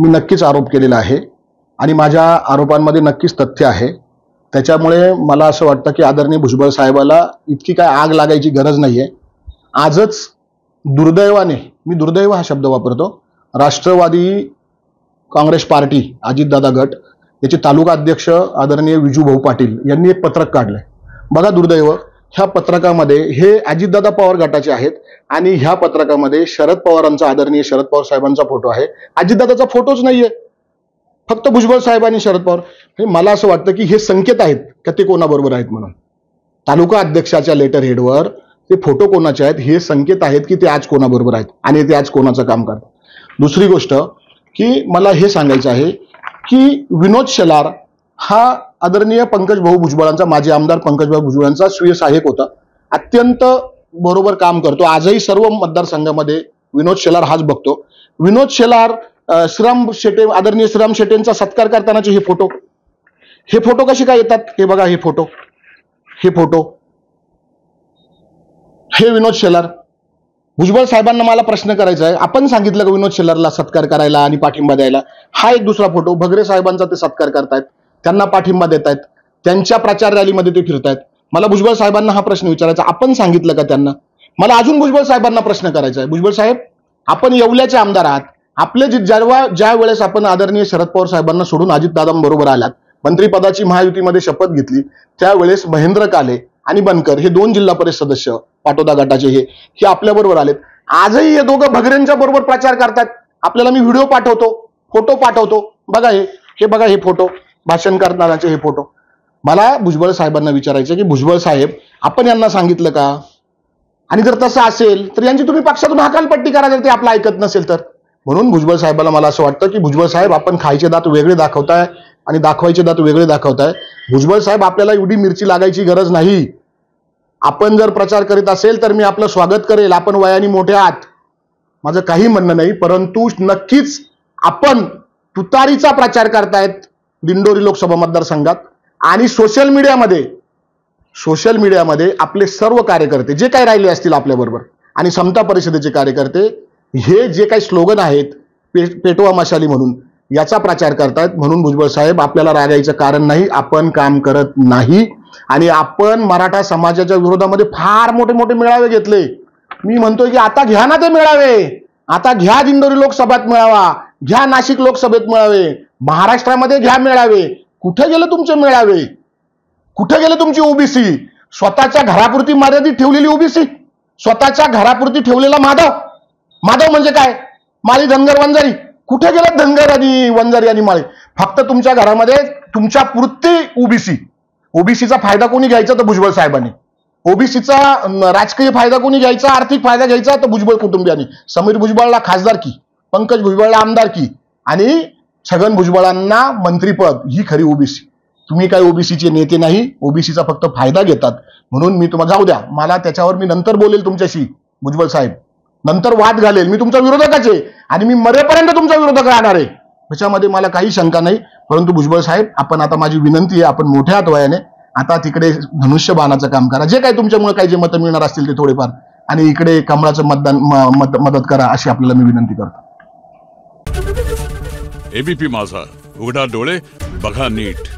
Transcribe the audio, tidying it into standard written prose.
मी नक्कीच आरोप केलेला आहे आणि माझ्या आरोपांमध्ये नक्कीच तथ्य आहे। त्याच्यामुळे मला असं वाटतं की आदरणीय भुजबळ साहेबाला इतकी काय आग लागायची गरज नाहीये। आजच दुर्दैवाने, मी दुर्दैव हा शब्द वापरतो, राष्ट्रवादी काँग्रेस पार्टी अजितदादा गट याचे तालुका अध्यक्ष आदरणीय विजूभाऊ पाटील यांनी एक पत्रक काढलंय। बघा दुर्दैव, ह्या पत्रकामध्ये हे अजितदादा पवार गटाचे आहेत आणि ह्या पत्रकामध्ये शरद पवारांचा, आदरणीय शरद पवार साहेबांचा फोटो आहे, अजितदादाचा फोटोच नाहीये, फक्त भुजबळ साहेब आणि शरद पवार। हे मला असं वाटतं की हे संकेत आहेत का ते कोणाबरोबर आहेत म्हणून। तालुका अध्यक्षाच्या लेटर हेडवर ते फोटो कोणाचे आहेत हे संकेत आहेत की ते आज कोणाबरोबर आहेत आणि ते आज कोणाचं काम करतात। दुसरी गोष्ट की मला हे सांगायचं आहे की विनोद शेलार हा आदरणीय पंकज भाऊ भुजबळांचा, माजी आमदार पंकज भाऊ भुजबळांचा स्वीय सहाय्यक होता, अत्यंत बरोबर काम करतो। आजही सर्व मतदारसंघामध्ये विनोद शेलार हाच बघतो। विनोद शेलार, श्रीराम शेटे, आदरणीय श्रीराम शेटेंचा सत्कार करतानाचे हे फोटो कसे काय येतात? हे बघा, हे फोटो हे विनोद शेलार। भुजबळ साहेबांना मला प्रश्न करायचा आहे, आपण सांगितलं का विनोद शेलारला सत्कार करायला आणि पाठिंबा द्यायला? हा एक दुसरा फोटो, भगरे साहेबांचा ते सत्कार करतायत, त्यांना पाठिंबा देत आहेत, त्यांच्या प्रचार रॅलीमध्ये ते फिरतायत। मला भुजबळ साहेबांना हा प्रश्न विचारायचा, आपण सांगितलं का त्यांना? मला अजून भुजबळ साहेबांना प्रश्न करायचा आहे, भुजबळ साहेब आपण येवल्याचे आमदार आहात, आपले ज्या वेळेस आपण आदरणीय शरद पवार साहेबांना सोडून अजितदादांबरोबर आलात, मंत्रिपदाची महायुतीमध्ये शपथ घेतली, त्यावेळेस महेंद्र काले आणि बनकर हे 2 जिल्हा परिषद सदस्य पाटोदा गटाचे हे आपल्या बरोबर आलेत। आजही हे दोघं भगरेंच्या बरोबर प्रचार करतात। आपल्याला मी व्हिडिओ पाठवतो, फोटो पाठवतो, बघा हे बघा, हे फोटो, भाषण करतानाचे हे फोटो। मला भुजबळ साहेबांना विचारायचं की भुजबळ साहेब आपण यांना सांगितलं का? आणि जर तसं असेल तर यांची तुम्ही पक्षातून हकालपट्टी करा जर ते आपलं ऐकत नसेल तर। म्हणून भुजबळ साहेबाला मला असं वाटतं की भुजबळ साहेब आपण खायचे दात वेगळे दाखवताय आणि दाखवायचे दात वेगळे दाखवताय। भुजबळ साहेब आपल्याला एवढी मिरची लागायची गरज नाही। आपण जर प्रचार करीत असेल तर मी आपलं स्वागत करेल, आपण वयाने मोठे आहात, माझं काही म्हणणं नाही, परंतु नक्कीच आपण तुतारीचा प्रचार करतायत दिंडोरी लोकसभा मतदारसंघात आणि सोशल मीडियामध्ये आपले सर्व कार्यकर्ते जे काही राहिले असतील आपल्याबरोबर आणि समता परिषदेचे कार्यकर्ते हे जे काही स्लोगन आहेत पेटवा मशाली म्हणून याचा प्रचार करतायत। म्हणून भुजबळ साहेब आपल्याला रागायचं कारण नाही, आपण काम करत नाही आणि आपण मराठा समाजाच्या विरोधामध्ये फार मोठे मोठे मेळावे घेतले। मी म्हणतोय की आता घ्या ना ते मेळावे, आता घ्या दिंडोरी लोकसभेत मेळावा, घ्या नाशिक लोकसभेत मेळावे, महाराष्ट्रामध्ये घ्या मेळावे। कुठे गेले तुमचे मेळावे? कुठे गेले तुमची ओबीसी? स्वतःच्या घरापुरती मर्यादित ठेवलेली ओबीसी, स्वतःच्या घरापुरती ठेवलेला माधव म्हणजे काय? माळी, धनगर, वंजारी। कुठे गेले धनगर आणि वंजारी आणि माळी? फक्त तुमच्या घरामध्ये तुमच्या पुरती ओबीसी। ओबीसीचा फायदा कोणी घ्यायचा तर भुजबळ साहेबांनी, ओबीसीचा राजकीय फायदा कोणी घ्यायचा, आर्थिक फायदा घ्यायचा तर भुजबळ कुटुंबियांनी। समीर भुजबळला खासदारकी, पंकज भुजबळला आमदारकी आणि छगन भुजबळांना मंत्रीपद, ही खरी ओबीसी। तुम्ही काय ओबीसीचे नेते नाही, ओबीसीचा फक्त फायदा घेतात। म्हणून मी तुम्हाला जाऊ द्या, मला त्याच्यावर मी नंतर बोलेल तुमच्याशी भुजबळ साहेब, नंतर वाद घालेल, मी तुमचा विरोधकच आहे आणि मी मरेपर्यंत तुमचा विरोधक राहणार आहे, त्याच्यामध्ये मला काही शंका नाही। परंतु भुजबळ साहेब आपण आता, माझी विनंती आहे, आपण मोठ्या आहात वयाने, आता तिकडे धनुष्यबाणाचं काम करा, जे काही तुमच्यामुळे काही जे मतं मिळणार असतील ते थोडेफार, आणि इकडे कमळाचं मदत करा अशी आपल्याला मी विनंती करतो। एबीपी माझा, उघडा डोळे बघा नीट।